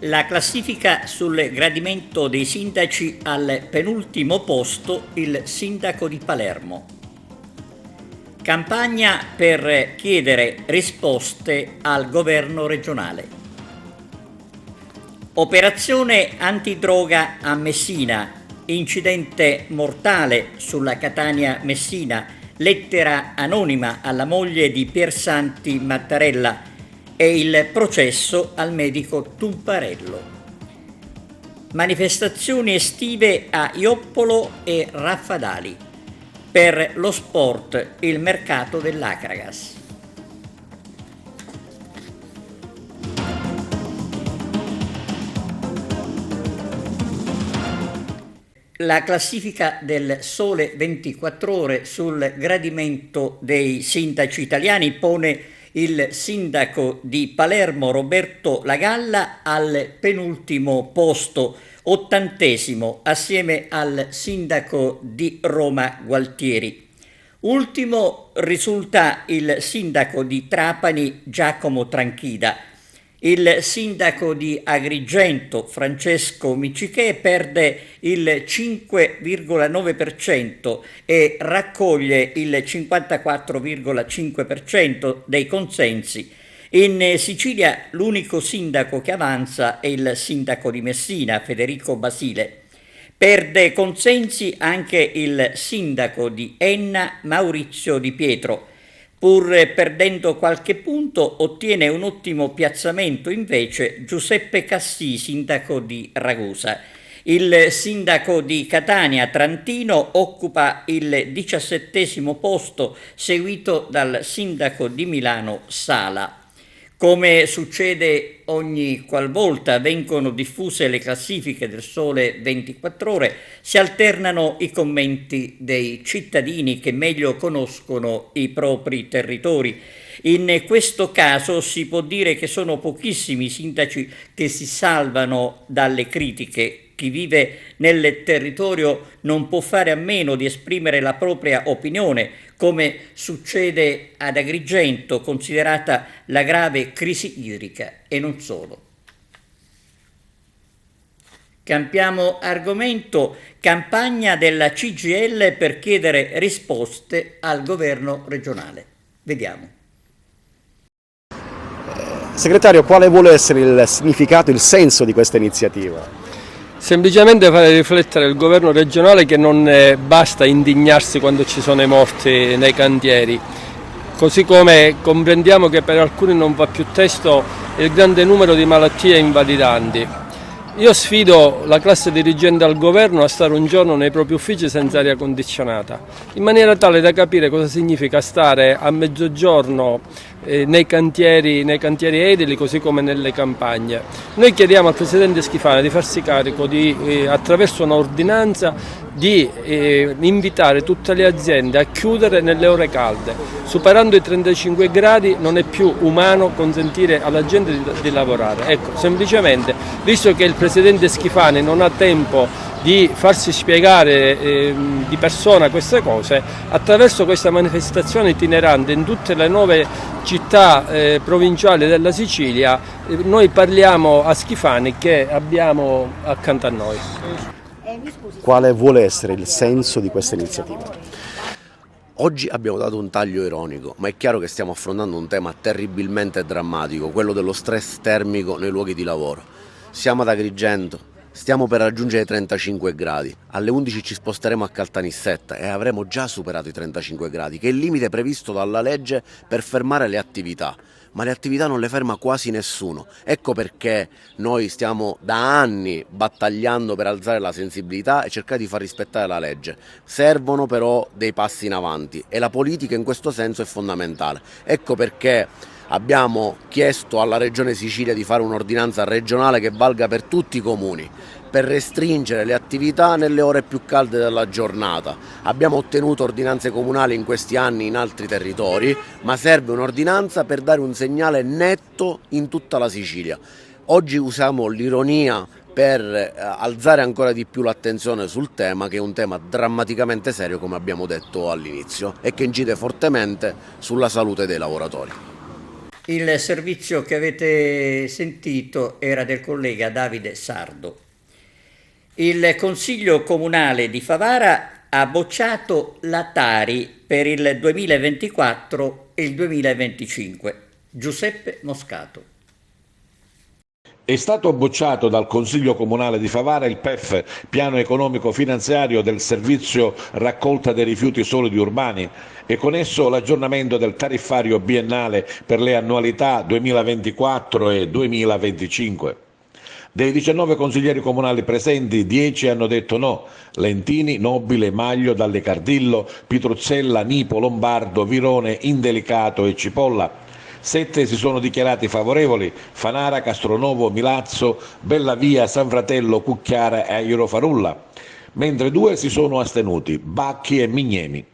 La classifica sul gradimento dei sindaci, al penultimo posto il sindaco di Palermo. Campagna per chiedere risposte al governo regionale. Operazione antidroga a Messina, incidente mortale sulla Catania-Messina, lettera anonima alla moglie di Piersanti Mattarella e il processo al medico Tumparello. Manifestazioni estive a Ioppolo e Raffadali. Per lo sport, il mercato dell'Akragas. La classifica del Sole 24 Ore sul gradimento dei sindaci italiani pone il sindaco di Palermo Roberto Lagalla al penultimo posto, 80° assieme al sindaco di Roma Gualtieri. Ultimo risulta il sindaco di Trapani Giacomo Tranchida. Il sindaco di Agrigento Francesco Miccichè perde il 5,9% e raccoglie il 54,5% dei consensi. In Sicilia l'unico sindaco che avanza è il sindaco di Messina, Federico Basile. Perde consensi anche il sindaco di Enna, Maurizio Di Pietro. Pur perdendo qualche punto, ottiene un ottimo piazzamento invece Giuseppe Cassì, sindaco di Ragusa. Il sindaco di Catania, Trantino, occupa il 17° posto, seguito dal sindaco di Milano, Sala. Come succede ogni qualvolta vengono diffuse le classifiche del Sole 24 Ore, si alternano i commenti dei cittadini che meglio conoscono i propri territori. In questo caso si può dire che sono pochissimi i sindaci che si salvano dalle critiche. Chi vive nel territorio non può fare a meno di esprimere la propria opinione, come succede ad Agrigento, considerata la grave crisi idrica, e non solo. Cambiamo argomento: campagna della CGIL per chiedere risposte al governo regionale. Vediamo. Segretario, quale vuole essere il significato, il senso di questa iniziativa? Semplicemente fare riflettere il governo regionale che non basta indignarsi quando ci sono i morti nei cantieri, così come comprendiamo che per alcuni non va più testo il grande numero di malattie invalidanti. Io sfido la classe dirigente al governo a stare un giorno nei propri uffici senza aria condizionata, in maniera tale da capire cosa significa stare a mezzogiorno nei cantieri edili, così come nelle campagne. Noi chiediamo al Presidente Schifani di farsi carico attraverso un'ordinanza di invitare tutte le aziende a chiudere nelle ore calde. Superando i 35 gradi non è più umano consentire alla gente di lavorare. Ecco, semplicemente, visto che il Presidente Schifani non ha tempo di farsi spiegare di persona queste cose, attraverso questa manifestazione itinerante in tutte le 9 città provinciali della Sicilia, noi parliamo a Schifani che abbiamo accanto a noi. Quale vuole essere il senso di questa iniziativa? Oggi abbiamo dato un taglio ironico, ma è chiaro che stiamo affrontando un tema terribilmente drammatico, quello dello stress termico nei luoghi di lavoro. Siamo ad Agrigento. Stiamo per raggiungere i 35 gradi, alle 11 ci sposteremo a Caltanissetta e avremo già superato i 35 gradi, che è il limite previsto dalla legge per fermare le attività, ma le attività non le ferma quasi nessuno. Ecco perché noi stiamo da anni battagliando per alzare la sensibilità e cercare di far rispettare la legge. Servono però dei passi in avanti e la politica in questo senso è fondamentale. Ecco perché abbiamo chiesto alla Regione Sicilia di fare un'ordinanza regionale che valga per tutti i comuni, per restringere le attività nelle ore più calde della giornata. Abbiamo ottenuto ordinanze comunali in questi anni in altri territori, ma serve un'ordinanza per dare un segnale netto in tutta la Sicilia. Oggi usiamo l'ironia per alzare ancora di più l'attenzione sul tema, che è un tema drammaticamente serio, come abbiamo detto all'inizio, e che incide fortemente sulla salute dei lavoratori. Il servizio che avete sentito era del collega Davide Sardo. Il Consiglio Comunale di Favara ha bocciato la Tari per il 2024 e il 2025. Giuseppe Moscato. È stato bocciato dal Consiglio Comunale di Favara il PEF, piano economico finanziario del servizio raccolta dei rifiuti solidi urbani, e con esso l'aggiornamento del tariffario biennale per le annualità 2024 e 2025. Dei 19 consiglieri comunali presenti, 10 hanno detto no: Lentini, Nobile, Maglio, Dalle Cardillo, Pitruzzella, Nipo, Lombardo, Virone, Indelicato e Cipolla. 7 si sono dichiarati favorevoli: Fanara, Castronovo, Milazzo, Bellavia, San Fratello, Cucchiara e Airo Farulla, mentre 2 si sono astenuti: Bacchi e Mignemi.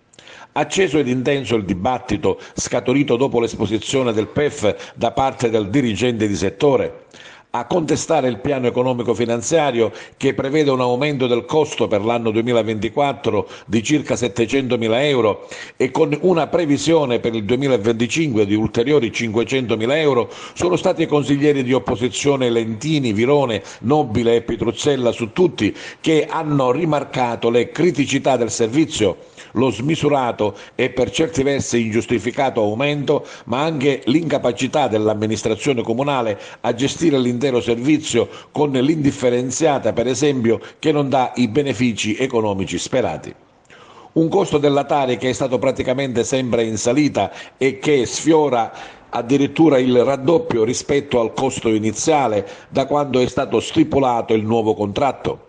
Acceso ed intenso il dibattito scaturito dopo l'esposizione del PEF da parte del dirigente di settore. A contestare il piano economico finanziario, che prevede un aumento del costo per l'anno 2024 di circa 700.000 euro e con una previsione per il 2025 di ulteriori 500.000 euro, sono stati i consiglieri di opposizione Lentini, Virone, Nobile e Pitruzzella su tutti, che hanno rimarcato le criticità del servizio, lo smisurato e per certi versi ingiustificato aumento, ma anche l'incapacità dell'amministrazione comunale a gestire l'intero servizio, con l'indifferenziata, per esempio, che non dà i benefici economici sperati. Un costo della Tari che è stato praticamente sempre in salita e che sfiora addirittura il raddoppio rispetto al costo iniziale da quando è stato stipulato il nuovo contratto.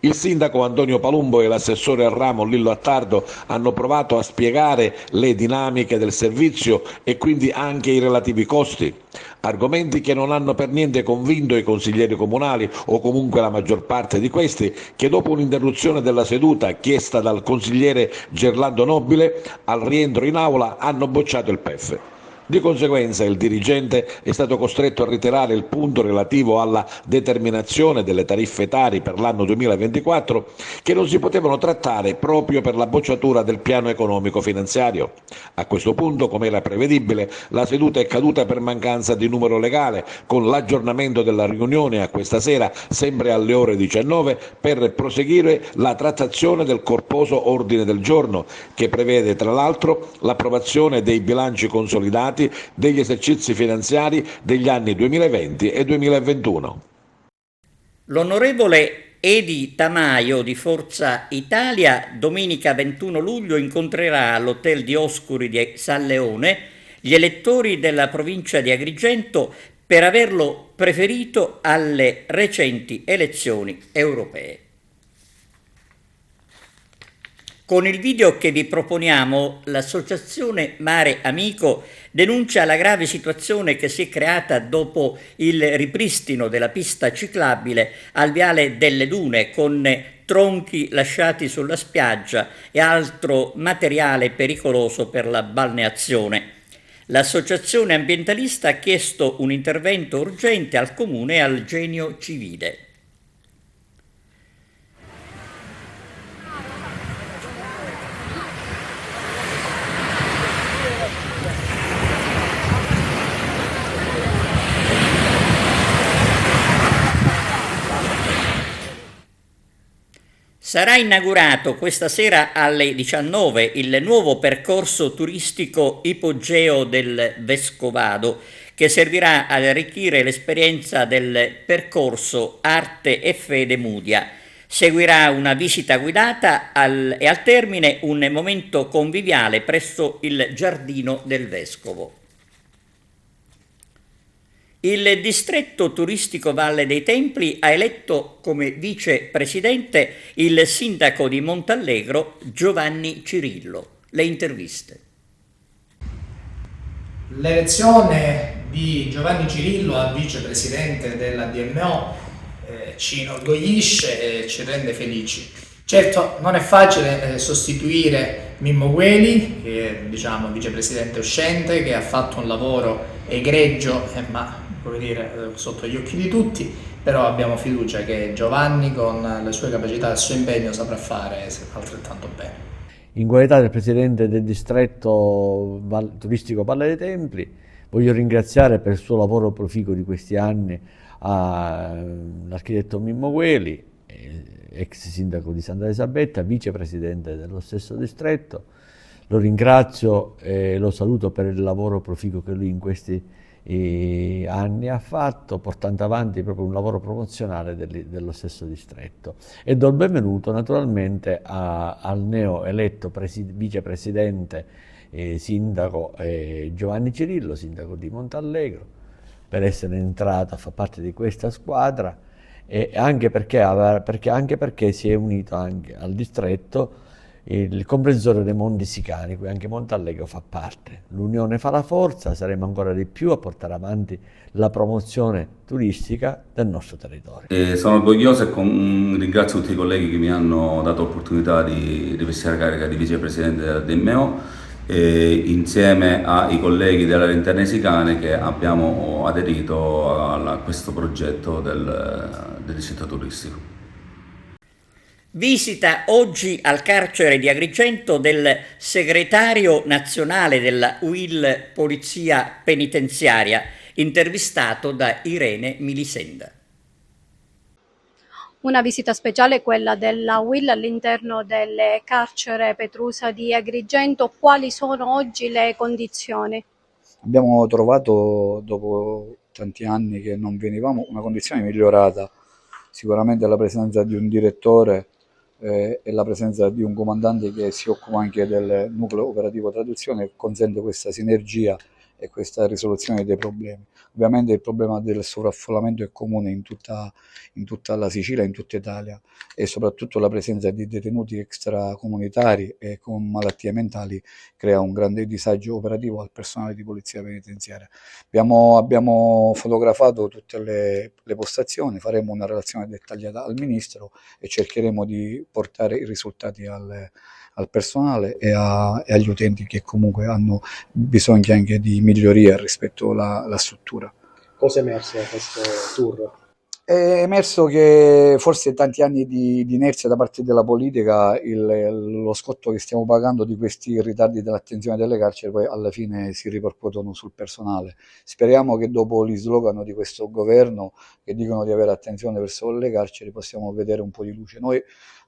Il sindaco Antonio Palumbo e l'assessore al ramo Lillo Attardo hanno provato a spiegare le dinamiche del servizio e quindi anche i relativi costi, argomenti che non hanno per niente convinto i consiglieri comunali, o comunque la maggior parte di questi, che dopo un'interruzione della seduta chiesta dal consigliere Gerlando Nobile, al rientro in aula hanno bocciato il PEF. Di conseguenza il dirigente è stato costretto a ritirare il punto relativo alla determinazione delle tariffe Tari per l'anno 2024, che non si potevano trattare proprio per la bocciatura del piano economico finanziario. A questo punto, come era prevedibile, la seduta è caduta per mancanza di numero legale, con l'aggiornamento della riunione a questa sera, sempre alle ore 19, per proseguire la trattazione del corposo ordine del giorno, che prevede tra l'altro l'approvazione dei bilanci consolidati degli esercizi finanziari degli anni 2020 e 2021. L'onorevole Edi Tamaio di Forza Italia domenica 21 luglio incontrerà all'Hotel Dioscuri di San Leone gli elettori della provincia di Agrigento per averlo preferito alle recenti elezioni europee. Con il video che vi proponiamo, l'associazione Mare Amico denuncia la grave situazione che si è creata dopo il ripristino della pista ciclabile al Viale delle Dune, con tronchi lasciati sulla spiaggia e altro materiale pericoloso per la balneazione. L'associazione ambientalista ha chiesto un intervento urgente al Comune e al Genio Civile. Sarà inaugurato questa sera alle 19 il nuovo percorso turistico Ipogeo del Vescovado, che servirà ad arricchire l'esperienza del percorso Arte e Fede Mudia. Seguirà una visita guidata e al termine un momento conviviale presso il Giardino del Vescovo. Il distretto turistico Valle dei Templi ha eletto come vicepresidente il sindaco di Montallegro Giovanni Cirillo. Le interviste. L'elezione di Giovanni Cirillo a vicepresidente della DMO ci inorgoglisce e ci rende felici. Certo, non è facile sostituire Mimmo Gueli, che è vicepresidente uscente, che ha fatto un lavoro egregio, sotto gli occhi di tutti, però abbiamo fiducia che Giovanni, con le sue capacità e il suo impegno, saprà fare altrettanto bene. In qualità del presidente del distretto turistico Valle dei Templi, Voglio ringraziare per il suo lavoro proficuo di questi anni l'architetto Mimmo Gueli, ex sindaco di Santa Elisabetta, vicepresidente dello stesso distretto. Lo ringrazio e lo saluto per il lavoro proficuo che lui in questi anni ha fatto, portando avanti proprio un lavoro promozionale dello stesso distretto. E do il benvenuto naturalmente al neo eletto vicepresidente sindaco Giovanni Cirillo, sindaco di Montallegro, per essere entrato a far parte di questa squadra, e anche perché si è unito anche al distretto il comprensorio dei Monti Sicani, cui anche Montallegro fa parte. L'unione fa la forza, saremo ancora di più a portare avanti la promozione turistica del nostro territorio. Sono orgoglioso e ringrazio tutti i colleghi che mi hanno dato l'opportunità di rivestire la carica di vicepresidente della DMO, insieme ai colleghi dell'area interna sicane che abbiamo aderito a questo progetto del distretto turistico. Visita oggi al carcere di Agrigento del segretario nazionale della UIL Polizia Penitenziaria, intervistato da Irene Milisenda. Una visita speciale, quella della UIL all'interno del carcere Petrusa di Agrigento. Quali sono oggi le condizioni? Abbiamo trovato, dopo tanti anni che non venivamo, una condizione migliorata. Sicuramente la presenza di un direttore e la presenza di un comandante che si occupa anche del nucleo operativo traduzione consente questa sinergia e questa risoluzione dei problemi. Ovviamente il problema del sovraffollamento è comune in tutta la Sicilia, in tutta Italia, e soprattutto la presenza di detenuti extracomunitari e con malattie mentali crea un grande disagio operativo al personale di polizia penitenziaria. Abbiamo fotografato tutte le postazioni, faremo una relazione dettagliata al Ministro e cercheremo di portare i risultati al personale e agli utenti che comunque hanno bisogno anche di miglioria rispetto alla struttura. Cosa è emerso da questo tour? È emerso che forse tanti anni di inerzia da parte della politica, lo scotto che stiamo pagando di questi ritardi dell'attenzione delle carceri poi alla fine si ripercuotono sul personale. Speriamo che dopo gli slogan di questo governo che dicono di avere attenzione verso le carceri possiamo vedere un po' di luce. Noi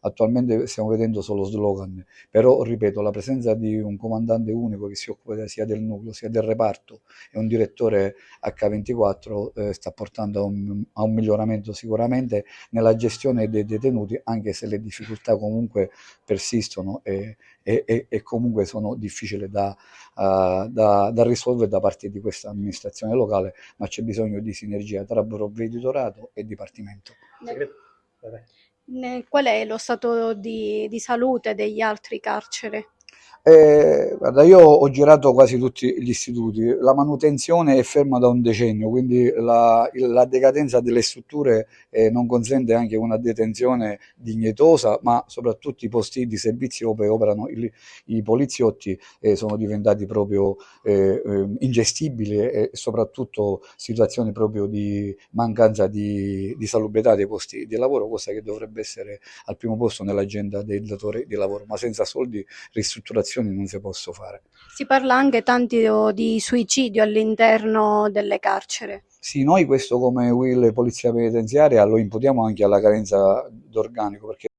attualmente stiamo vedendo solo slogan, però ripeto, la presenza di un comandante unico che si occupa sia del nucleo sia del reparto e un direttore H24 sta portando a un miglioramento sicuramente nella gestione dei detenuti, anche se le difficoltà comunque persistono e comunque sono difficili da risolvere da parte di questa amministrazione locale, ma c'è bisogno di sinergia tra provveditorato e dipartimento. Qual è lo stato di salute degli altri carceri? Guarda, io ho girato quasi tutti gli istituti, la manutenzione è ferma da un decennio, quindi la decadenza delle strutture non consente anche una detenzione dignitosa, ma soprattutto i posti di servizio dove operano i poliziotti sono diventati proprio ingestibili e soprattutto situazioni proprio di mancanza di salubrità dei posti di lavoro, cosa che dovrebbe essere al primo posto nell'agenda del datore di lavoro, ma senza soldi ristrutturazioni non si posso fare. Si parla anche tanto di suicidio all'interno delle carceri. Sì, noi questo come UIL Polizia Penitenziaria lo imputiamo anche alla carenza d'organico. Perché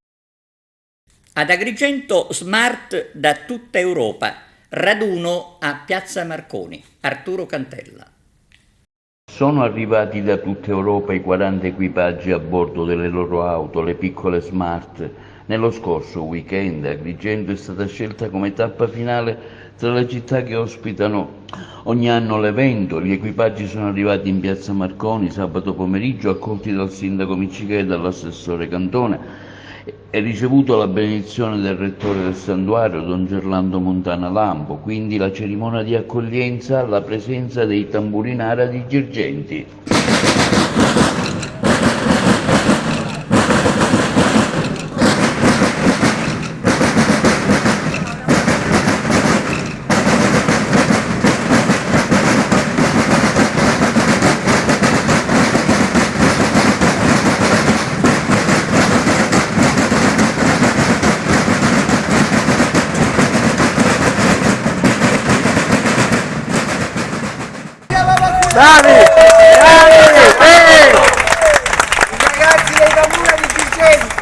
Ad Agrigento smart da tutta Europa, raduno a Piazza Marconi, Arturo Cantella. Sono arrivati da tutta Europa i 40 equipaggi a bordo delle loro auto, le piccole smart. Nello scorso weekend Agrigento è stata scelta come tappa finale tra le città che ospitano ogni anno l'evento. Gli equipaggi sono arrivati in piazza Marconi sabato pomeriggio, accolti dal sindaco Miccichè e dall'assessore Cantone e ricevuto la benedizione del rettore del santuario, don Gerlando Montana Lampo, quindi la cerimonia di accoglienza alla presenza dei tamburinara di Girgenti. I ragazzi dei Comune di Girgenti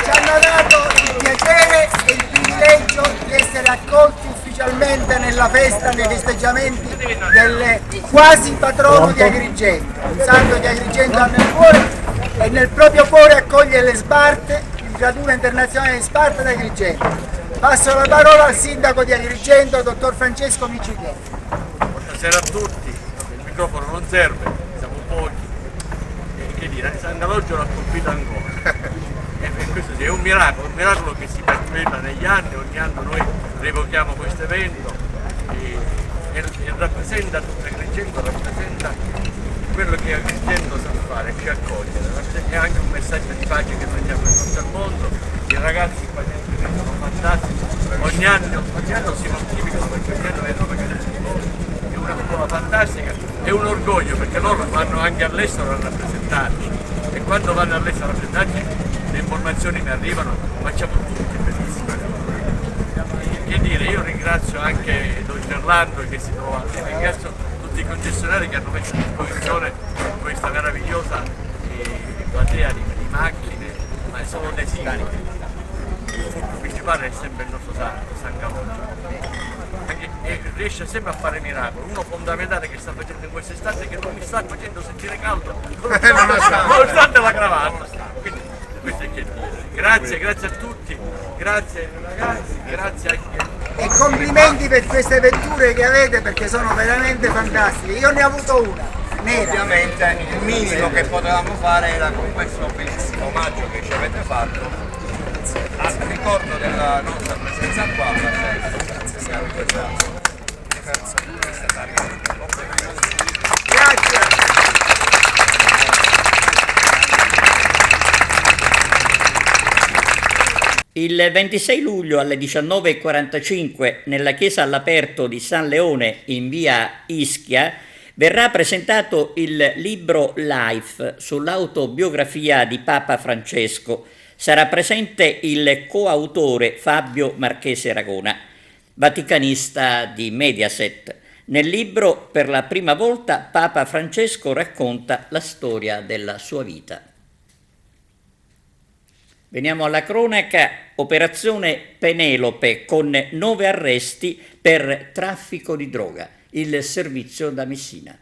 ci hanno dato il piacere e il privilegio di essere accolti ufficialmente nella festa, nei festeggiamenti del quasi patrono di Agrigento. Un santo di Agrigento ha nel cuore e nel proprio cuore accoglie le Sparte, il raduno internazionale di Sparta di Agrigento. Passo la parola al sindaco di Agrigento, dottor Francesco Miccichietti. Buonasera a tutti, il microfono non serve, siamo pochi. Che dire, Sant'Alogio l'ha colpito ancora. E questo è un miracolo che si perpetua negli anni, ogni anno noi rievochiamo questo evento e rappresenta tutto Agrigento, rappresenta quello che Agrigento sa fare, ci accogliere. È anche un messaggio di pace che noi diamo a tutto il mondo. I ragazzi qua dentro sono fantastici, ogni anno si moltiplicano perché ogni anno è nuove è una scuola fantastica, è un orgoglio perché loro vanno anche all'estero a rappresentarci e quando vanno all'estero a rappresentarci le informazioni mi arrivano, facciamo tutti bellissime cose. Che dire, io ringrazio anche Don Gerlando che si trova, ringrazio tutti i concessionari che hanno messo a disposizione questa meravigliosa platea di macchine, ma sono dei singoli. Il fulcro principale è sempre il nostro santo, San Calogero, e riesce sempre a fare miracoli. Uno fondamentale che sta facendo in quest'estate che non mi sta facendo sentire caldo, nonostante la cravatta. Quindi questo è che dire. Grazie a tutti, grazie ragazzi, grazie anche. E complimenti per queste vetture che avete perché sono veramente fantastiche. Io ne ho avuto una, nera. Ovviamente il minimo che potevamo fare era con questo bellissimo omaggio che ci avete fatto. A ricordo della nostra presenza qua, grazie. Il 26 luglio alle 19:45 nella chiesa all'aperto di San Leone in via Ischia verrà presentato il libro Life sull'autobiografia di Papa Francesco. Sarà presente il coautore Fabio Marchese Ragona, vaticanista di Mediaset. Nel libro, per la prima volta, Papa Francesco racconta la storia della sua vita. Veniamo alla cronaca. Operazione Penelope con 9 arresti per traffico di droga. Il servizio da Messina.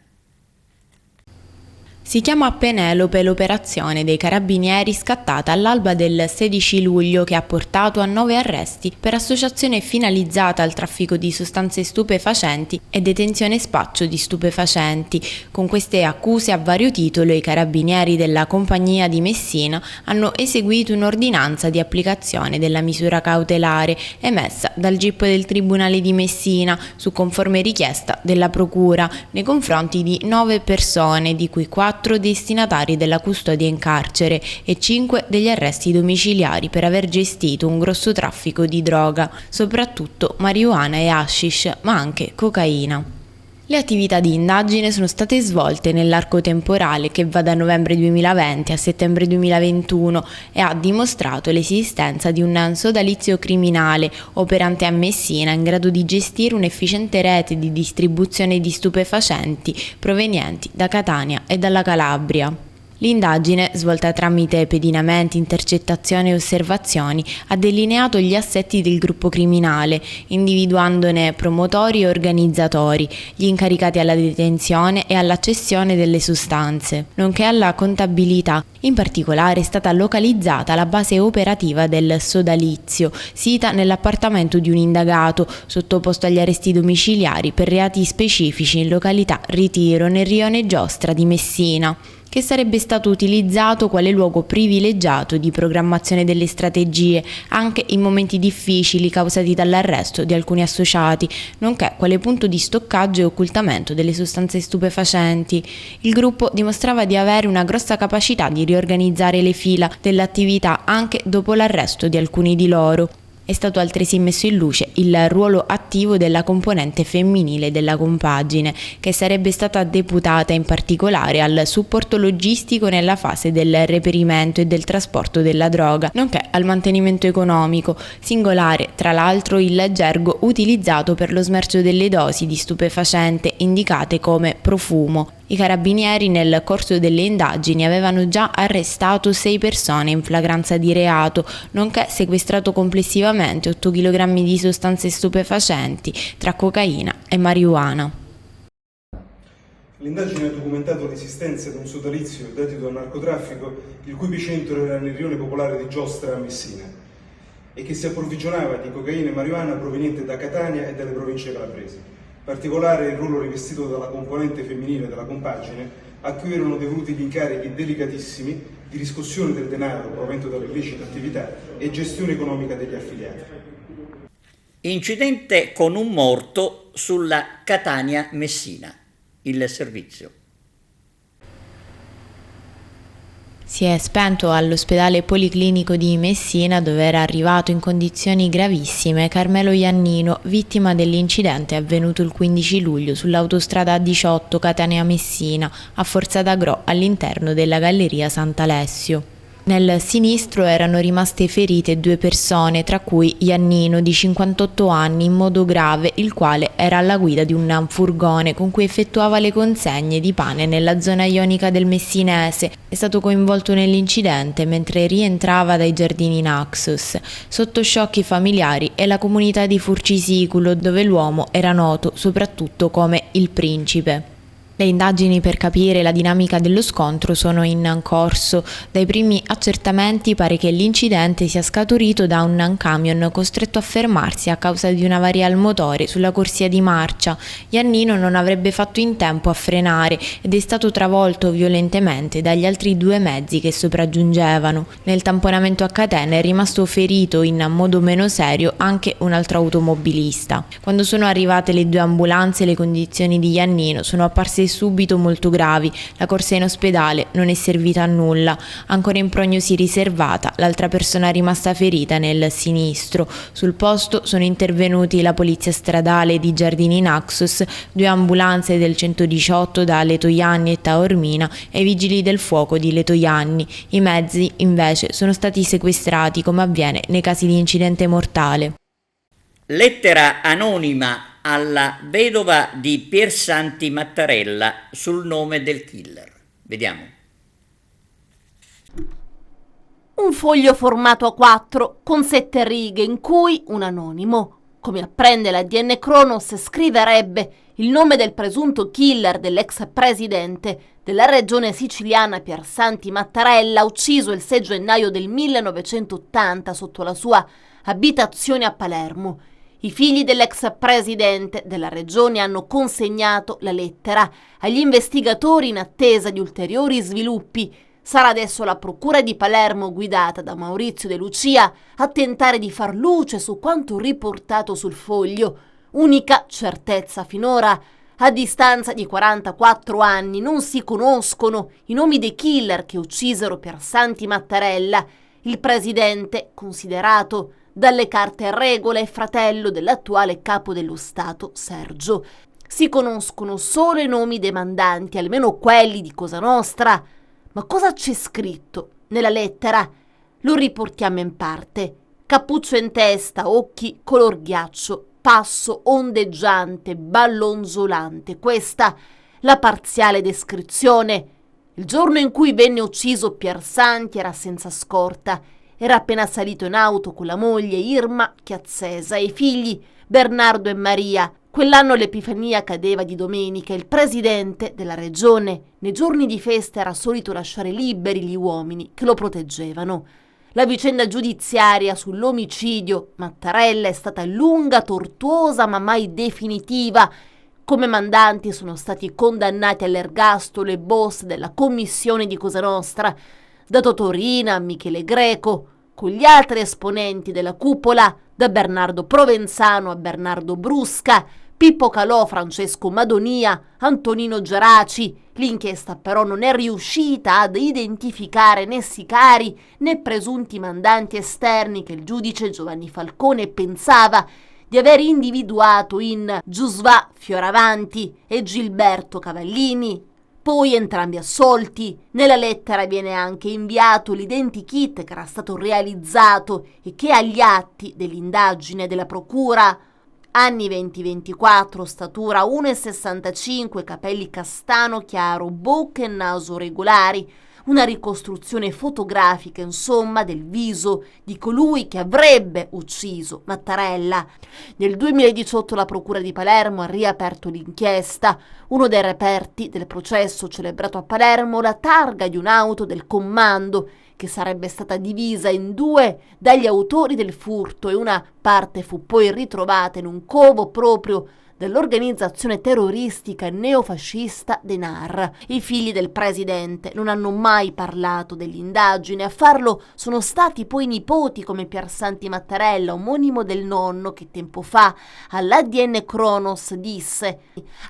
Si chiama Penelope l'operazione dei carabinieri scattata all'alba del 16 luglio che ha portato a 9 arresti per associazione finalizzata al traffico di sostanze stupefacenti e detenzione e spaccio di stupefacenti. Con queste accuse a vario titolo i carabinieri della compagnia di Messina hanno eseguito un'ordinanza di applicazione della misura cautelare emessa dal GIP del Tribunale di Messina su conforme richiesta della Procura nei confronti di 9 persone, di cui 4 destinatari della custodia in carcere e 5 degli arresti domiciliari per aver gestito un grosso traffico di droga, soprattutto marijuana e hashish, ma anche cocaina. Le attività di indagine sono state svolte nell'arco temporale che va da novembre 2020 a settembre 2021 e ha dimostrato l'esistenza di un sodalizio criminale operante a Messina in grado di gestire un'efficiente rete di distribuzione di stupefacenti provenienti da Catania e dalla Calabria. L'indagine, svolta tramite pedinamenti, intercettazioni e osservazioni, ha delineato gli assetti del gruppo criminale, individuandone promotori e organizzatori, gli incaricati alla detenzione e alla cessione delle sostanze, nonché alla contabilità. In particolare è stata localizzata la base operativa del sodalizio, sita nell'appartamento di un indagato, sottoposto agli arresti domiciliari per reati specifici in località Ritiro, nel rione Giostra di Messina, che sarebbe stato utilizzato quale luogo privilegiato di programmazione delle strategie anche in momenti difficili causati dall'arresto di alcuni associati, nonché quale punto di stoccaggio e occultamento delle sostanze stupefacenti. Il gruppo dimostrava di avere una grossa capacità di riorganizzare le fila dell'attività anche dopo l'arresto di alcuni di loro È stato altresì messo in luce il ruolo attivo della componente femminile della compagine, che sarebbe stata deputata in particolare al supporto logistico nella fase del reperimento e del trasporto della droga, nonché al mantenimento economico, singolare tra l'altro il gergo utilizzato per lo smercio delle dosi di stupefacente indicate come profumo. I carabinieri nel corso delle indagini avevano già arrestato 6 persone in flagranza di reato, nonché sequestrato complessivamente 8 kg di sostanze stupefacenti tra cocaina e marijuana. L'indagine ha documentato l'esistenza di un sodalizio dedito al narcotraffico il cui epicentro era nel rione popolare di Giostra a Messina e che si approvvigionava di cocaina e marijuana proveniente da Catania e dalle province calabresi. Particolare il ruolo rivestito dalla componente femminile della compagine, a cui erano devoluti gli incarichi delicatissimi di riscossione del denaro provento dalle illecite attività e gestione economica degli affiliati. Incidente con un morto sulla Catania-Messina. Il servizio. Si è spento all'ospedale policlinico di Messina, dove era arrivato in condizioni gravissime Carmelo Iannino, vittima dell'incidente avvenuto il 15 luglio sull'autostrada A18 Catania-Messina a Forza d'Agro all'interno della galleria Sant'Alessio. Nel sinistro erano rimaste ferite 2 persone, tra cui Iannino di 58 anni in modo grave, il quale era alla guida di un furgone con cui effettuava le consegne di pane nella zona ionica del Messinese. È stato coinvolto nell'incidente mentre rientrava dai giardini Naxos. Sotto shock i familiari e la comunità di Furcisiculo, dove l'uomo era noto soprattutto come il Principe. Le indagini per capire la dinamica dello scontro sono in corso. Dai primi accertamenti pare che l'incidente sia scaturito da un camion costretto a fermarsi a causa di un'avaria al motore sulla corsia di marcia. Iannino non avrebbe fatto in tempo a frenare ed è stato travolto violentemente dagli altri 2 mezzi che sopraggiungevano. Nel tamponamento a catena è rimasto ferito in modo meno serio anche un altro automobilista. Quando sono arrivate le 2 ambulanze, le condizioni di Iannino sono apparse subito molto gravi. La corsa in ospedale non è servita a nulla. Ancora in prognosi riservata l'altra persona rimasta ferita nel sinistro. Sul posto sono intervenuti la polizia stradale di Giardini Naxos, 2 ambulanze del 118 da Letojanni e Taormina e i vigili del fuoco di Letojanni. I mezzi invece sono stati sequestrati, come avviene nei casi di incidente mortale. Lettera anonima alla vedova di Piersanti Mattarella sul nome del killer. Vediamo. Un foglio formato a 4 con 7 righe in cui un anonimo, come apprende l'ADN Cronos, scriverebbe il nome del presunto killer dell'ex presidente della regione siciliana Piersanti Mattarella, ucciso il 6 gennaio del 1980 sotto la sua abitazione a Palermo. I figli dell'ex presidente della regione hanno consegnato la lettera agli investigatori in attesa di ulteriori sviluppi. Sarà adesso la procura di Palermo, guidata da Maurizio De Lucia, a tentare di far luce su quanto riportato sul foglio. Unica certezza finora: a distanza di 44 anni non si conoscono i nomi dei killer che uccisero Piersanti Mattarella. Il presidente, considerato dalle carte a regola, è fratello dell'attuale capo dello Stato Sergio. Si conoscono solo i nomi dei mandanti, almeno quelli di Cosa Nostra. Ma cosa c'è scritto nella lettera? Lo riportiamo in parte. Cappuccio in testa, occhi color ghiaccio, passo ondeggiante, ballonzolante. Questa la parziale descrizione. Il giorno in cui venne ucciso Piersanti era senza scorta. Era appena salito in auto con la moglie Irma Chiazzesa e i figli Bernardo e Maria. Quell'anno l'Epifania cadeva di domenica. Il presidente della regione nei giorni di festa era solito lasciare liberi gli uomini che lo proteggevano. La vicenda giudiziaria sull'omicidio Mattarella è stata lunga, tortuosa, ma mai definitiva. Come mandanti sono stati condannati all'ergastolo i boss della commissione di Cosa Nostra, da Totorina a Michele Greco, con gli altri esponenti della cupola, da Bernardo Provenzano a Bernardo Brusca, Pippo Calò, Francesco Madonia, Antonino Geraci. L'inchiesta però non è riuscita ad identificare né sicari né presunti mandanti esterni che il giudice Giovanni Falcone pensava di aver individuato in Giusvà Fioravanti e Gilberto Cavallini, poi entrambi assolti. Nella lettera viene anche inviato l'identikit che era stato realizzato e che ha gli atti dell'indagine della procura. Anni 20-24, statura 1,65, capelli castano chiaro, bocca e naso regolari, una ricostruzione fotografica, insomma, del viso di colui che avrebbe ucciso Mattarella. Nel 2018 la Procura di Palermo ha riaperto l'inchiesta. Uno dei reperti del processo celebrato a Palermo, la targa di un'auto del comando che sarebbe stata divisa in due dagli autori del furto e una parte fu poi ritrovata in un covo proprio dell'organizzazione terroristica neofascista Denar. I figli del presidente non hanno mai parlato dell'indagine, a farlo sono stati poi i nipoti come Piersanti Mattarella, omonimo del nonno, che tempo fa all'ADN Kronos disse: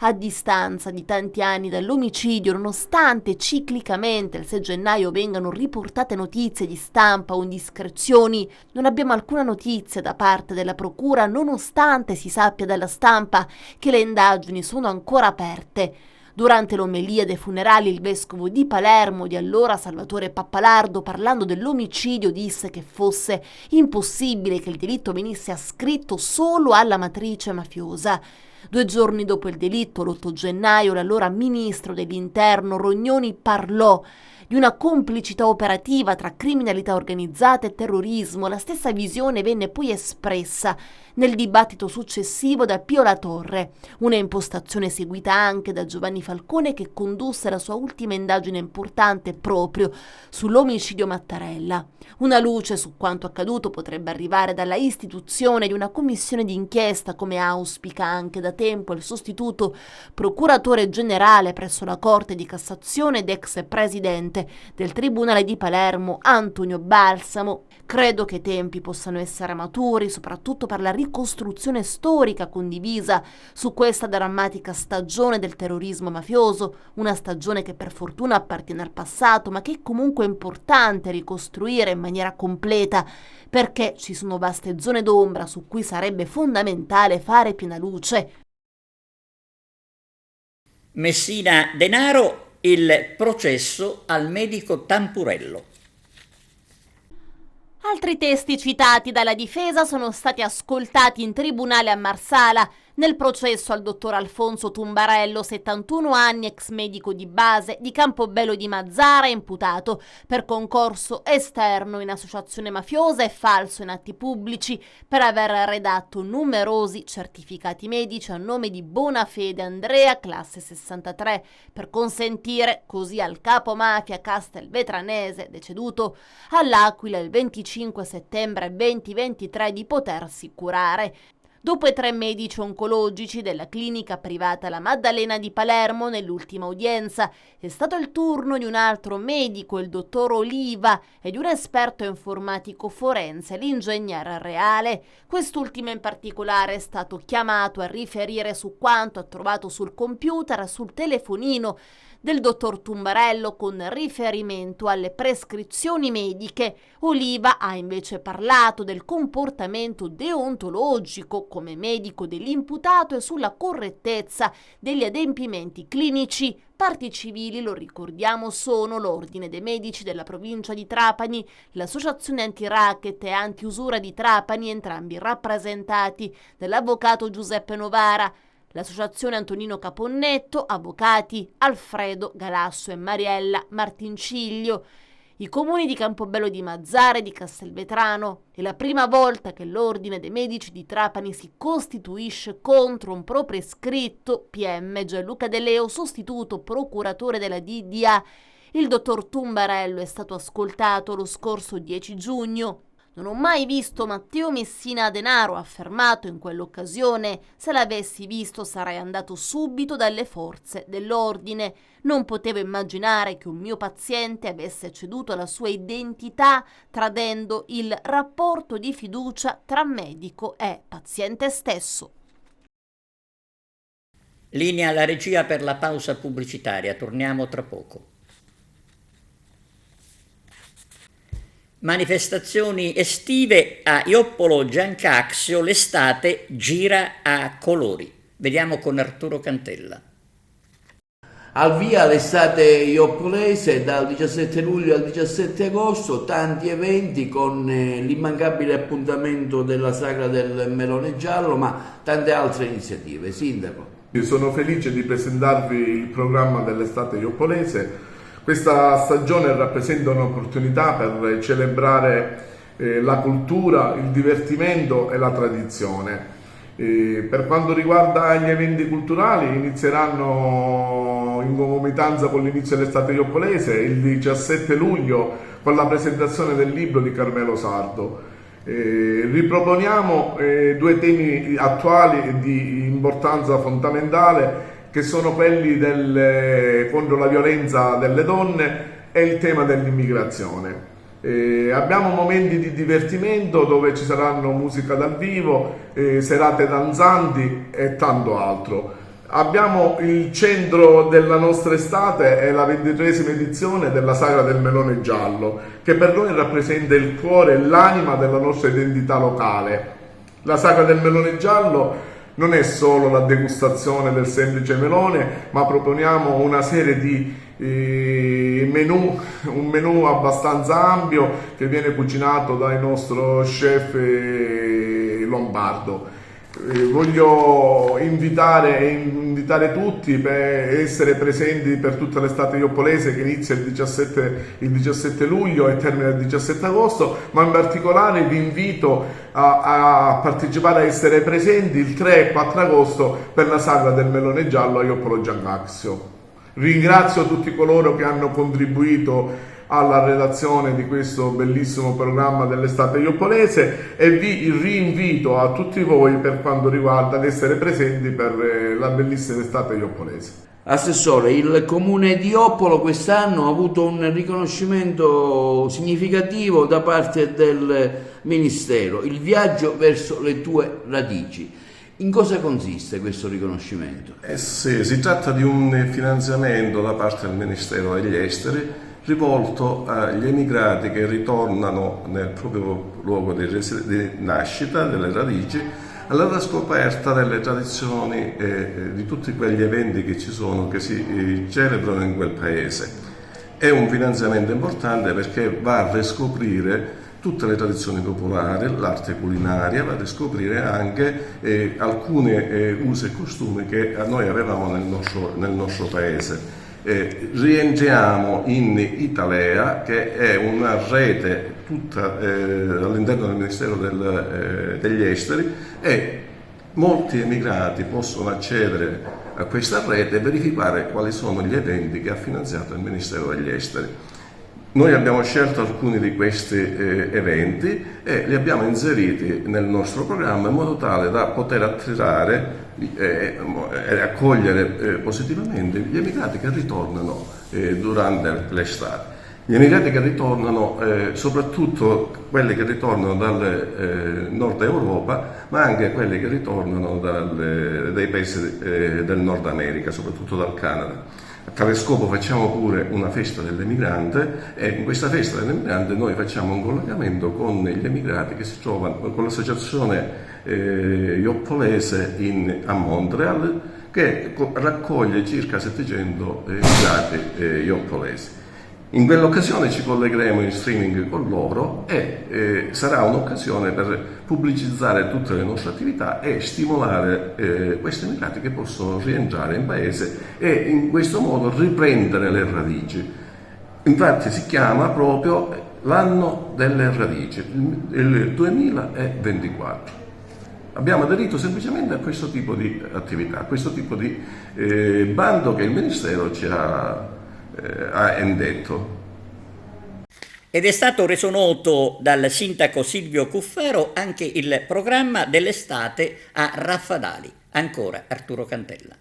a distanza di tanti anni dall'omicidio, nonostante ciclicamente il 6 gennaio vengano riportate notizie di stampa o indiscrezioni, non abbiamo alcuna notizia da parte della procura, nonostante si sappia dalla stampa che le indagini sono ancora aperte. Durante l'omelia dei funerali il vescovo di Palermo di allora, Salvatore Pappalardo, parlando dell'omicidio disse che fosse impossibile che il delitto venisse ascritto solo alla matrice mafiosa. 2 giorni dopo il delitto, l'8 gennaio, l'allora ministro dell'Interno Rognoni parlò di una complicità operativa tra criminalità organizzata e terrorismo. La stessa visione venne poi espressa nel dibattito successivo da Pio La Torre, una impostazione seguita anche da Giovanni Falcone, che condusse la sua ultima indagine importante proprio sull'omicidio Mattarella. Una luce su quanto accaduto potrebbe arrivare dalla istituzione di una commissione d'inchiesta, come auspica anche da tempo il sostituto procuratore generale presso la Corte di Cassazione ed ex presidente del Tribunale di Palermo Antonio Balsamo. Credo che i tempi possano essere maturi, soprattutto per la ricostruzione storica condivisa su questa drammatica stagione del terrorismo mafioso, una stagione che per fortuna appartiene al passato, ma che è comunque importante ricostruire in maniera completa, perché ci sono vaste zone d'ombra su cui sarebbe fondamentale fare piena luce. Messina Denaro, il processo al medico Tampurello. Altri testi citati dalla difesa sono stati ascoltati in tribunale a Marsala nel processo al dottor Alfonso Tumbarello, 71 anni, ex medico di base di Campobello di Mazzara, imputato per concorso esterno in associazione mafiosa e falso in atti pubblici per aver redatto numerosi certificati medici a nome di Bonafede Andrea, classe 63, per consentire così al capo mafia castelvetranese, deceduto all'Aquila il 25 settembre 2023, di potersi curare. Dopo i 3 medici oncologici della clinica privata La Maddalena di Palermo, nell'ultima udienza è stato il turno di un altro medico, il dottor Oliva, e di un esperto informatico forense, l'ingegner Reale. Quest'ultimo in particolare è stato chiamato a riferire su quanto ha trovato sul computer, sul telefonino del dottor Tumbarello con riferimento alle prescrizioni mediche. Oliva ha invece parlato del comportamento deontologico come medico dell'imputato e sulla correttezza degli adempimenti clinici. Parti civili, lo ricordiamo, sono l'Ordine dei Medici della provincia di Trapani, l'Associazione Anti-Racket e Anti-Usura di Trapani, entrambi rappresentati dall'avvocato Giuseppe Novara, l'Associazione Antonino Caponnetto, avvocati Alfredo Galasso e Mariella Martinciglio, i comuni di Campobello di Mazzara e di Castelvetrano. È la prima volta che l'Ordine dei Medici di Trapani si costituisce contro un proprio iscritto. PM Gianluca De Leo, sostituto procuratore della DDA. Il dottor Tumbarello è stato ascoltato lo scorso 10 giugno. Non ho mai visto Matteo Messina Denaro, ha affermato in quell'occasione. Se l'avessi visto sarei andato subito dalle forze dell'ordine. Non potevo immaginare che un mio paziente avesse ceduto alla sua identità, tradendo il rapporto di fiducia tra medico e paziente stesso. Linea alla regia per la pausa pubblicitaria, torniamo tra poco. Manifestazioni estive a Ioppolo Giancazio, l'estate gira a colori. Vediamo con Arturo Cantella. Al via l'estate ioppolese dal 17 luglio al 17 agosto, tanti eventi con l'immancabile appuntamento della Sagra del Melone Giallo, ma tante altre iniziative. Sindaco. Io sono felice di presentarvi il programma dell'estate ioppolese. Questa stagione rappresenta un'opportunità per celebrare la cultura, il divertimento e la tradizione. Per quanto riguarda gli eventi culturali, inizieranno in concomitanza con l'inizio dell'estate ioppolese il 17 luglio con la presentazione del libro di Carmelo Sardo. Riproponiamo due temi attuali e di importanza fondamentale, che sono quelli contro la violenza delle donne e il tema dell'immigrazione. Abbiamo momenti di divertimento dove ci saranno musica dal vivo, serate danzanti e tanto altro. Abbiamo il centro della nostra estate, è la 23esima edizione della Sagra del Melone Giallo, che per noi rappresenta il cuore e l'anima della nostra identità locale. La Sagra del Melone Giallo non è solo la degustazione del semplice melone, ma proponiamo una serie di menù, un menù abbastanza ampio che viene cucinato dal nostro chef lombardo. Voglio invitare tutti per essere presenti per tutta l'estate ioppolese, che inizia il 17 luglio e termina il 17 agosto, ma in particolare vi invito a partecipare, a essere presenti il 3 e 4 agosto per la Sagra del Melone Giallo a Ioppolo Giancazio. Ringrazio tutti coloro che hanno contribuito alla redazione di questo bellissimo programma dell'estate ioppolese e vi rinvito a tutti voi per quanto riguarda ad essere presenti per la bellissima estate ioppolese. Assessore, il comune di Ioppolo quest'anno ha avuto un riconoscimento significativo da parte del Ministero, il viaggio verso le tue radici. In cosa consiste questo riconoscimento? Sì, si tratta di un finanziamento da parte del Ministero degli Esteri rivolto agli emigrati che ritornano nel proprio luogo di nascita, delle radici, alla riscoperta delle tradizioni e di tutti quegli eventi che ci sono, che si celebrano in quel paese. È un finanziamento importante perché va a riscoprire tutte le tradizioni popolari, l'arte culinaria, va a riscoprire anche alcuni usi e costumi che noi avevamo nel nostro paese. Rientriamo in Italea, che è una rete tutta all'interno del Ministero degli Esteri, e molti emigrati possono accedere a questa rete e verificare quali sono gli eventi che ha finanziato il Ministero degli Esteri. Noi abbiamo scelto alcuni di questi eventi e li abbiamo inseriti nel nostro programma in modo tale da poter attirare e accogliere positivamente gli emigrati che ritornano durante l'estate. Gli emigrati che ritornano, soprattutto quelli che ritornano dal nord Europa, ma anche quelli che ritornano dai paesi del Nord America, soprattutto dal Canada. A tale scopo facciamo pure una festa dell'emigrante e in questa festa dell'emigrante noi facciamo un collegamento con gli emigrati che si trovano con l'associazione ioppolese a Montreal, che raccoglie circa 700 emigrati ioppolesi. In quell'occasione ci collegheremo in streaming con loro e sarà un'occasione per pubblicizzare tutte le nostre attività e stimolare questi emigrati che possono rientrare in paese e in questo modo riprendere le radici. Infatti si chiama proprio l'anno delle radici, il 2024. Abbiamo aderito semplicemente a questo tipo di attività, a questo tipo di bando che il Ministero ci ha indetto. Ed è stato reso noto dal sindaco Silvio Cuffaro anche il programma dell'estate a Raffadali. Ancora Arturo Cantella.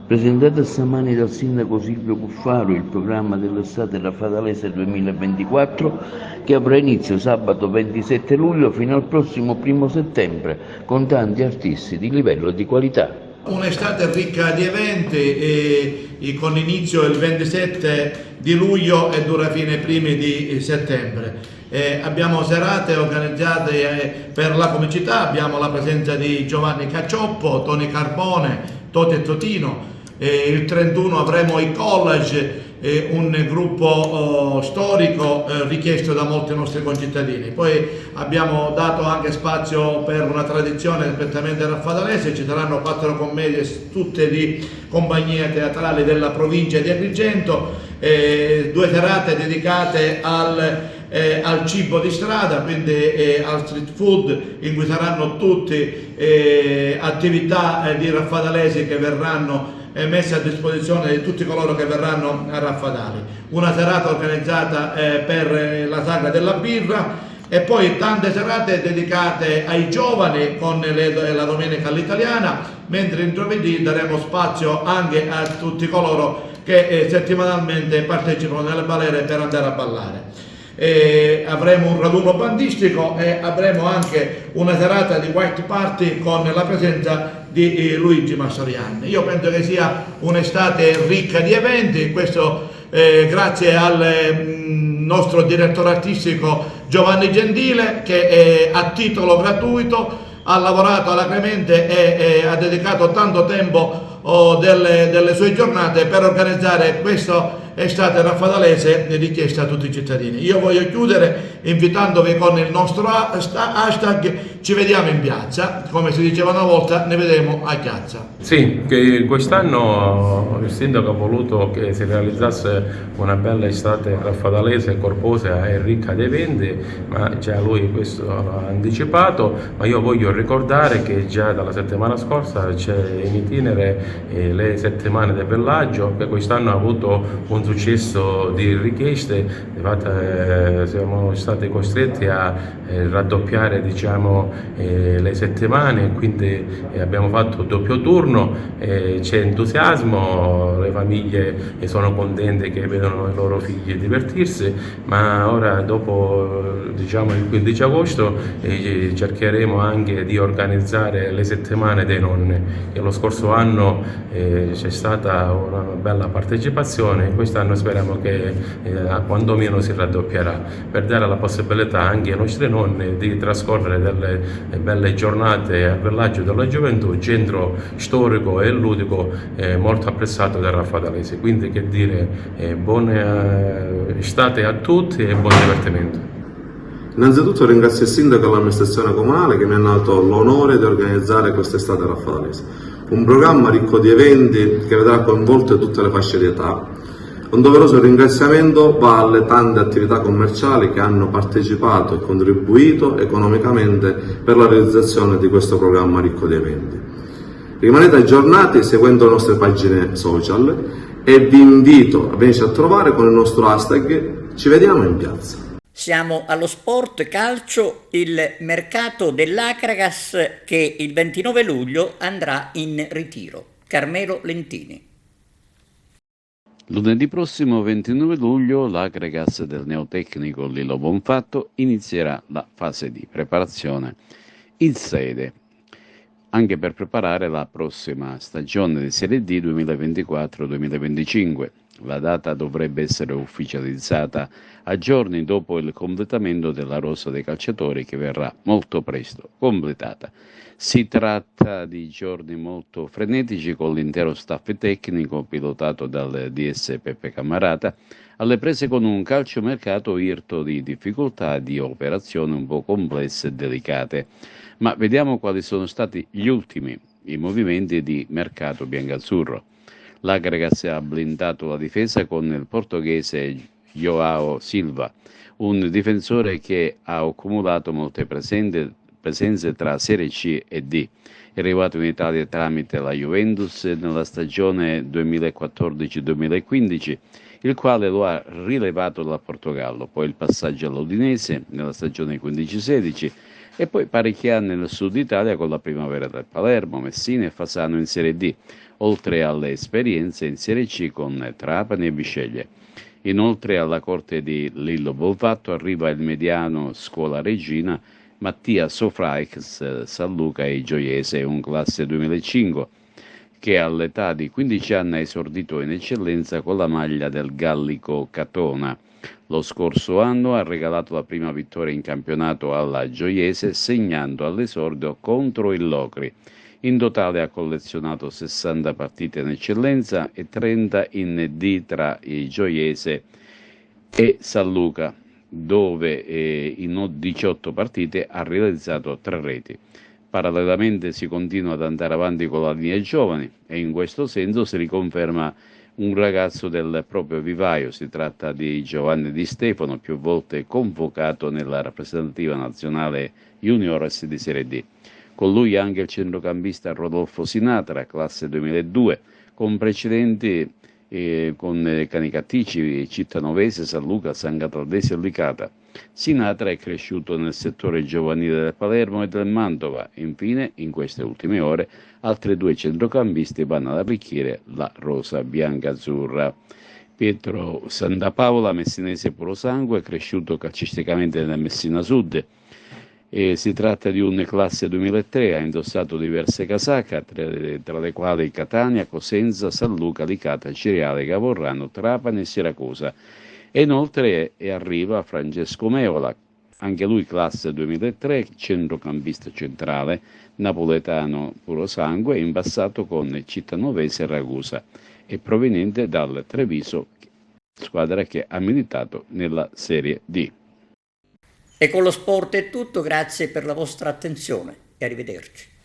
Presentato stamani dal sindaco Silvio Cuffaro il programma dell'estate raffadalese 2024, che avrà inizio sabato 27 luglio fino al prossimo 1 settembre con tanti artisti di livello e di qualità. Un'estate ricca di eventi, con inizio il 27 di luglio e dura fino ai primi di settembre. Abbiamo serate organizzate per la comicità, abbiamo la presenza di Giovanni Cacioppo, Toni Carbone, Toti e Totino. Il 31 avremo i College, un gruppo storico richiesto da molti nostri concittadini. Poi abbiamo dato anche spazio per una tradizione prettamente raffadalese, ci saranno 4 commedie tutte di compagnie teatrali della provincia di Agrigento, 2 serate dedicate al cibo di strada, quindi al street food, in cui saranno tutte attività di raffadalesi che verranno messe a disposizione di tutti coloro che verranno a Raffadali. Una serata organizzata per la sagra della birra e poi tante serate dedicate ai giovani con la domenica all'italiana, mentre in giovedì daremo spazio anche a tutti coloro che settimanalmente partecipano nelle balere per andare a ballare. Avremo un raduno bandistico e avremo anche una serata di white party con la presenza di Luigi Massarian. Io penso che sia un'estate ricca di eventi, questo grazie al nostro direttore artistico Giovanni Gentile, che a titolo gratuito ha lavorato alacremente e ha dedicato tanto tempo delle sue giornate per organizzare questo estate raffadalese richiesta a tutti i cittadini. Io voglio chiudere invitandovi con il nostro hashtag ci vediamo in piazza, come si diceva una volta, ne vedremo a piazza. Sì, che quest'anno il sindaco ha voluto che si realizzasse una bella estate raffadalese, corposa e ricca di eventi, ma già lui questo l'ha anticipato, ma io voglio ricordare che già dalla settimana scorsa c'è in itinere le settimane del villaggio, che quest'anno ha avuto un successo di richieste, siamo stati costretti a raddoppiare, diciamo, le settimane, quindi abbiamo fatto doppio turno, c'è entusiasmo, le famiglie sono contente che vedono i loro figli divertirsi, ma ora dopo, diciamo, il 15 agosto cercheremo anche di organizzare le settimane dei nonni, che lo scorso anno c'è stata una bella partecipazione, quest'anno speriamo che quantomeno si raddoppierà, per dare la possibilità anche ai nostri nonni di trascorrere delle belle giornate al villaggio della gioventù, centro storico e ludico molto apprezzato dai raffadalesi. Quindi che dire, buona estate a tutti e buon divertimento. Innanzitutto ringrazio il sindaco e l'amministrazione comunale che mi hanno dato l'onore di organizzare quest'estate raffadalese, un programma ricco di eventi che vedrà coinvolte tutte le fasce di età. Un doveroso ringraziamento va alle tante attività commerciali che hanno partecipato e contribuito economicamente per la realizzazione di questo programma ricco di eventi. Rimanete aggiornati seguendo le nostre pagine social e vi invito a venirci a trovare con il nostro hashtag ci vediamo in piazza. Siamo allo sport calcio, il mercato dell'Acragas che il 29 luglio andrà in ritiro. Carmelo Lentini. Lunedì prossimo 29 luglio l'Acragas del neotecnico Lillo Bonfatto inizierà la fase di preparazione in sede, anche per preparare la prossima stagione di Serie D 2024-2025. La data dovrebbe essere ufficializzata a giorni dopo il completamento della rosa dei calciatori, che verrà molto presto completata. Si tratta di giorni molto frenetici, con l'intero staff tecnico pilotato dal DS Peppe Cammarata alle prese con un calciomercato irto di difficoltà e di operazioni un po' complesse e delicate. Ma vediamo quali sono stati gli ultimi movimenti di mercato biancazzurro. L'Acragas ha blindato la difesa con il portoghese Joao Silva, un difensore che ha accumulato molte presenze tra Serie C e D. È arrivato in Italia tramite la Juventus nella stagione 2014-2015, il quale lo ha rilevato dal Portogallo, poi il passaggio all'Udinese nella stagione 15-16 e poi parecchi anni nel sud Italia con la Primavera del Palermo, Messina e Fasano in Serie D, oltre alle esperienze in Serie C con Trapani e Bisceglie. Inoltre alla corte di Lillo Bonfatto arriva il mediano Scuola Regina Mattia Sofraix, San Luca e Gioiese, un classe 2005. che all'età di 15 anni ha esordito in eccellenza con la maglia del Gallico Catona. Lo scorso anno ha regalato la prima vittoria in campionato alla Gioiese, segnando all'esordio contro il Locri. In totale ha collezionato 60 partite in eccellenza e 30 in D tra il Gioiese e San Luca, dove in 18 partite ha realizzato 3 reti. Parallelamente si continua ad andare avanti con la linea giovani e in questo senso si riconferma un ragazzo del proprio vivaio. Si tratta di Giovanni Di Stefano, più volte convocato nella rappresentativa nazionale juniores di Serie D. Con lui anche il centrocampista Rodolfo Sinatra, classe 2002, con precedenti con Canicattìci, Cittanovese, San Luca, San Cataldese e Licata. Sinatra è cresciuto nel settore giovanile del Palermo e del Mantova. Infine, in queste ultime ore, altri 2 centrocampisti vanno ad arricchire la rosa bianca-azzurra. Pietro Santapaola, messinese purosangue, cresciuto calcisticamente nel Messina Sud. Si tratta di un classe 2003, ha indossato diverse casacche, tra le quali Catania, Cosenza, San Luca, Licata, Ciriale, Cavorrano, Trapani e Siracusa. E inoltre arriva Francesco Meola, anche lui classe 2003, centrocampista centrale, napoletano purosangue, in passato con Cittanovese e Ragusa, e proveniente dal Treviso, squadra che ha militato nella Serie D. E con lo sport è tutto, grazie per la vostra attenzione e arrivederci.